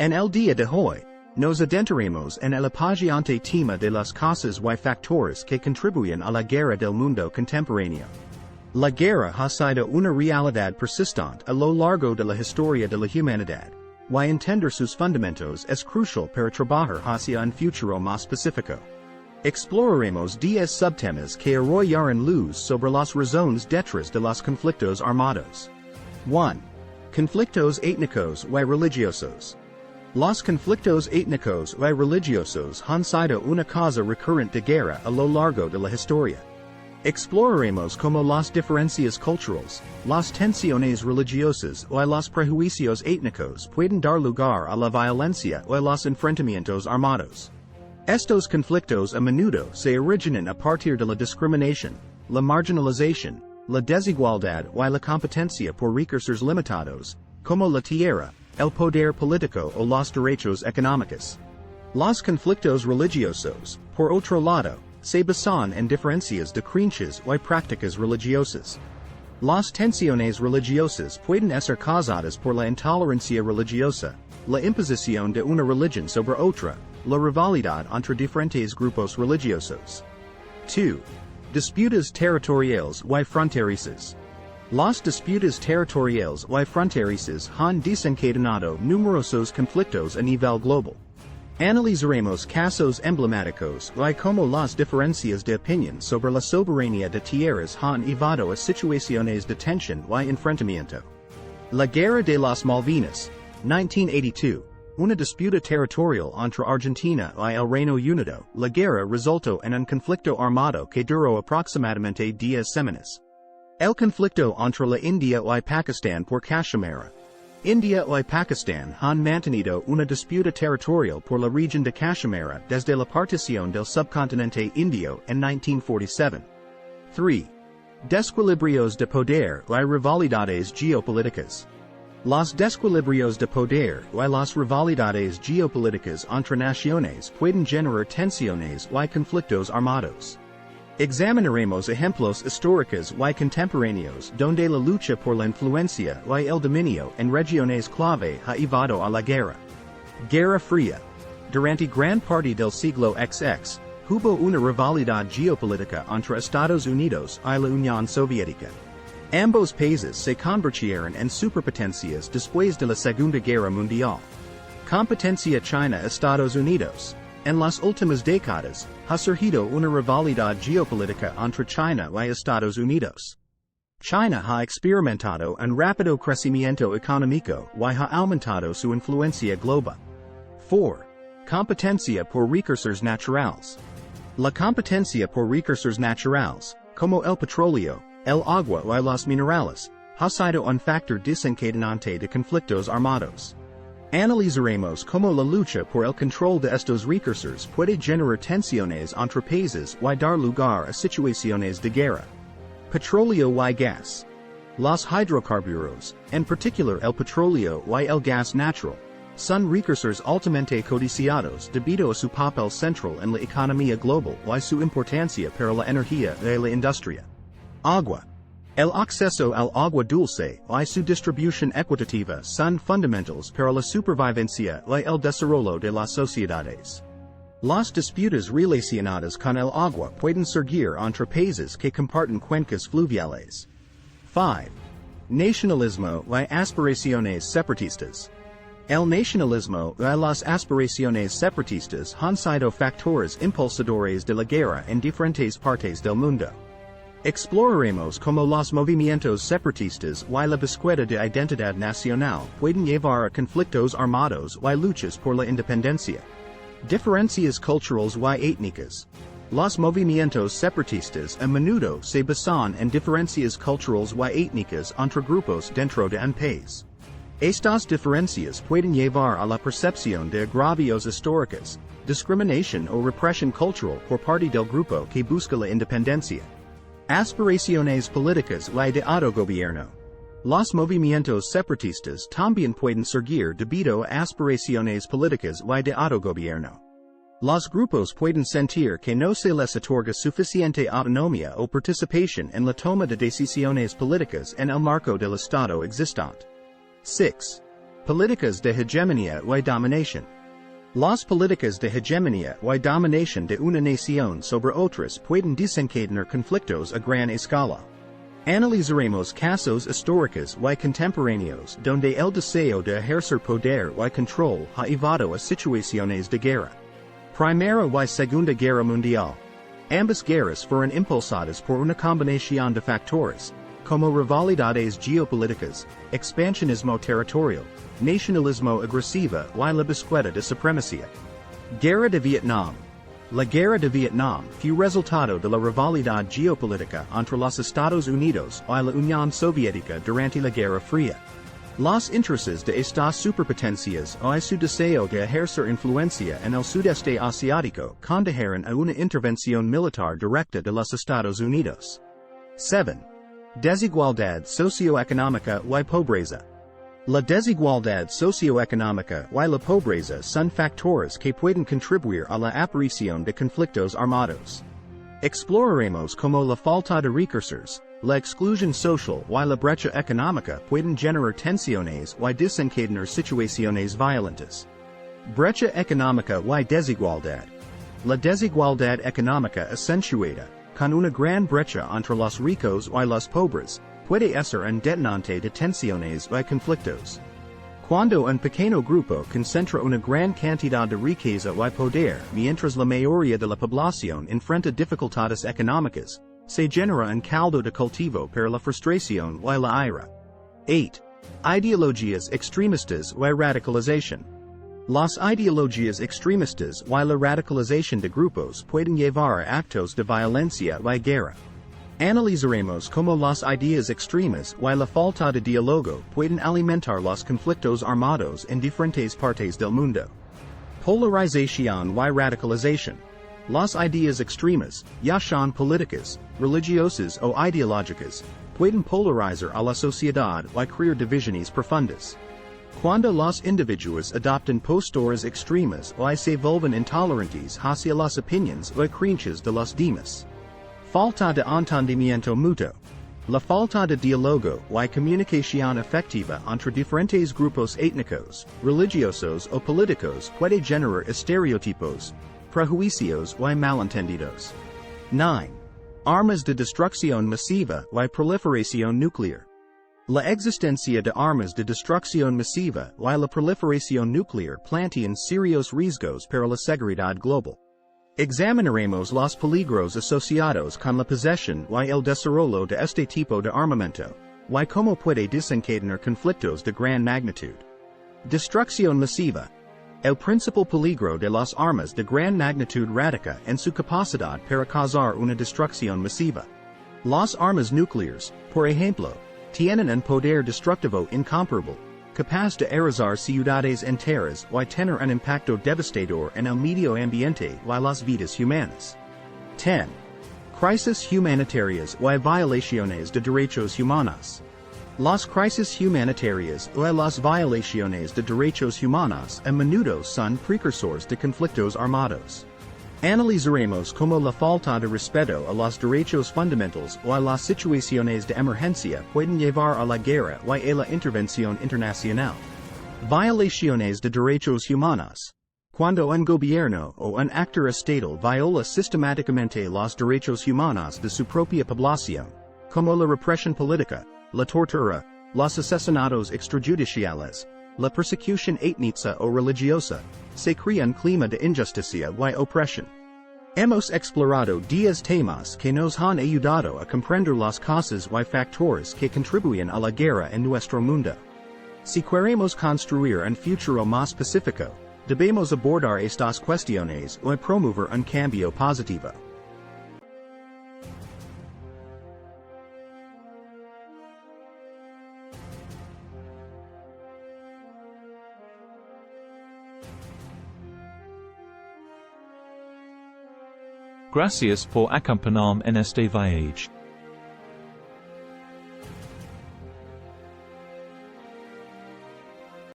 En el día de hoy, nos adentraremos en el apasionante tema de las causas y factores que contribuyen a la guerra del mundo contemporáneo. La guerra ha sido una realidad persistente a lo largo de la historia de la humanidad, y entender sus fundamentos es crucial para trabajar hacia un futuro más pacífico. Exploraremos 10 subtemas que arrojarán luz sobre las razones detrás de los conflictos armados. 1. Conflictos étnicos y religiosos. Los conflictos étnicos y religiosos han sido una causa recurrente de guerra a lo largo de la historia. Exploraremos cómo las diferencias culturales, las tensiones religiosas y los prejuicios étnicos pueden dar lugar a la violencia y los enfrentamientos armados. Estos conflictos a menudo se originan a partir de la discriminación, la marginalización, la desigualdad y la competencia por recursos limitados, como la tierra, el poder político o los derechos económicos. Los conflictos religiosos, por otro lado, se basan en diferencias de creencias y prácticas religiosas. Las tensiones religiosas pueden ser causadas por la intolerancia religiosa, la imposición de una religión sobre otra, la rivalidad entre diferentes grupos religiosos. 2. Disputas territoriales y fronterizas. Las disputas territoriales y fronterizas han desencadenado numerosos conflictos a nivel global. Analizaremos casos emblemáticos y cómo las diferencias de opinión sobre la soberanía de tierras han llevado a situaciones de tensión y enfrentamiento. La Guerra de las Malvinas, 1982, una disputa territorial entre Argentina y el Reino Unido. La guerra resultó en un conflicto armado que duró aproximadamente 10 semanas. El conflicto entre la India y Pakistán por Cachemira. India y Pakistán han mantenido una disputa territorial por la región de Cachemira desde la partición del subcontinente indio en 1947. 3. Desequilibrios de poder y rivalidades geopolíticas. Los desequilibrios de poder y las rivalidades geopolíticas entre naciones pueden generar tensiones y conflictos armados. Examinaremos ejemplos históricos y contemporáneos donde la lucha por la influencia y el dominio en regiones clave ha llevado a la guerra. Guerra Fría. Durante gran parte del siglo XX, hubo una rivalidad geopolítica entre Estados Unidos y la Unión Soviética. Ambos países se convirtieron en superpotencias después de la Segunda Guerra Mundial. Competencia China-Estados Unidos. En las últimas décadas, ha surgido una rivalidad geopolítica entre China y Estados Unidos. China ha experimentado un rápido crecimiento económico y ha aumentado su influencia global. 4. Competencia por recursos naturales. La competencia por recursos naturales, como el petróleo, el agua y los minerales, ha sido un factor desencadenante de conflictos armados. Analizaremos cómo la lucha por el control de estos recursos puede generar tensiones entre países y dar lugar a situaciones de guerra. Petróleo y gas. Los hidrocarburos, en particular el petróleo y el gas natural, son recursos altamente codiciados debido a su papel central en la economía global y su importancia para la energía y la industria. Agua. El acceso al agua dulce y su distribución equitativa son fundamentales para la supervivencia y el desarrollo de las sociedades. Las disputas relacionadas con el agua pueden surgir entre países que comparten cuencas fluviales. 5. Nacionalismo y aspiraciones separatistas. El nacionalismo y las aspiraciones separatistas han sido factores impulsadores de la guerra en diferentes partes del mundo. Exploraremos cómo los movimientos separatistas y la búsqueda de identidad nacional pueden llevar a conflictos armados y luchas por la independencia. Diferencias culturales y étnicas. Los movimientos separatistas a menudo se basan en diferencias culturales y étnicas entre grupos dentro de un país. Estas diferencias pueden llevar a la percepción de agravios históricos, discriminación o represión cultural por parte del grupo que busca la independencia. Aspiraciones políticas y de autogobierno. Los movimientos separatistas también pueden surgir debido a aspiraciones políticas y de autogobierno. Los grupos pueden sentir que no se les otorga suficiente autonomía o participación en la toma de decisiones políticas en el marco del Estado existente. 6. Políticas de hegemonía y dominación. Las políticas de hegemonía y dominación de una nación sobre otras pueden desencadenar conflictos a gran escala. Analizaremos casos históricos y contemporáneos donde el deseo de ejercer poder y control ha llevado a situaciones de guerra. Primera y Segunda Guerra Mundial. Ambas guerras fueron impulsadas por una combinación de factores, como rivalidades geopolíticas, expansionismo territorial, nacionalismo agresivo y la búsqueda de supremacía. Guerra de Vietnam. La Guerra de Vietnam fue resultado de la rivalidad geopolítica entre los Estados Unidos y la Unión Soviética durante la Guerra Fría. Los intereses de estas superpotencias y su deseo de ejercer influencia en el sudeste asiático condujeron a una intervención militar directa de los Estados Unidos. 7. Desigualdad socioeconómica y pobreza. La desigualdad socioeconómica y la pobreza son factores que pueden contribuir a la aparición de conflictos armados. Exploraremos cómo la falta de recursos, la exclusión social y la brecha económica pueden generar tensiones y desencadenar situaciones violentas. Brecha económica y desigualdad. La desigualdad económica acentuada, con una gran brecha entre los ricos y los pobres, puede ser un detonante de tensiones y conflictos. Cuando un pequeño grupo concentra una gran cantidad de riqueza y poder mientras la mayoría de la población enfrenta dificultades económicas, se genera un caldo de cultivo para la frustración y la ira. 8. Ideologías extremistas y radicalización. Las ideologías extremistas y la radicalización de grupos pueden llevar a actos de violencia y guerra. Analizaremos cómo las ideas extremas y la falta de diálogo pueden alimentar los conflictos armados en diferentes partes del mundo. Polarización y radicalización. Las ideas extremas, ya sean políticas, religiosas o ideológicas, pueden polarizar a la sociedad y crear divisiones profundas. Cuando los individuos adoptan posturas extremas o se vuelven intolerantes hacia las opiniones o creencias de los demás. Falta de entendimiento mutuo. La falta de diálogo y comunicación efectiva entre diferentes grupos étnicos, religiosos o políticos puede generar estereotipos, prejuicios y malentendidos. 9. Armas de destrucción masiva y proliferación nuclear. La existencia de armas de destrucción masiva y la proliferación nuclear plantean serios riesgos para la seguridad global. Examinaremos los peligros asociados con la posesión y el desarrollo de este tipo de armamento, y cómo puede desencadenar conflictos de gran magnitud. Destrucción masiva. El principal peligro de las armas de gran magnitud radica en su capacidad para causar una destrucción masiva. Las armas nucleares, por ejemplo, tienen un poder destructivo incomparable, capaz de arrasar ciudades enteras y tener un impacto devastador en el medio ambiente y las vidas humanas. 10. Crisis humanitarias y violaciones de derechos humanos. Las crisis humanitarias y las violaciones de derechos humanos a menudo son precursores de conflictos armados. Analizaremos cómo la falta de respeto a los derechos fundamentales o a las situaciones de emergencia pueden llevar a la guerra y a la intervención internacional. Violaciones de derechos humanos. Cuando un gobierno o un actor estatal viola sistemáticamente los derechos humanos de su propia población, como la represión política, la tortura, los asesinatos extrajudiciales, la persecución étnica o religiosa, se crea un clima de injusticia y opresión. Hemos explorado 10 temas que nos han ayudado a comprender las causas y factores que contribuyen a la guerra en nuestro mundo. Si queremos construir un futuro más pacífico, debemos abordar estas cuestiones y promover un cambio positivo. Gracias por acompañarme en este viaje.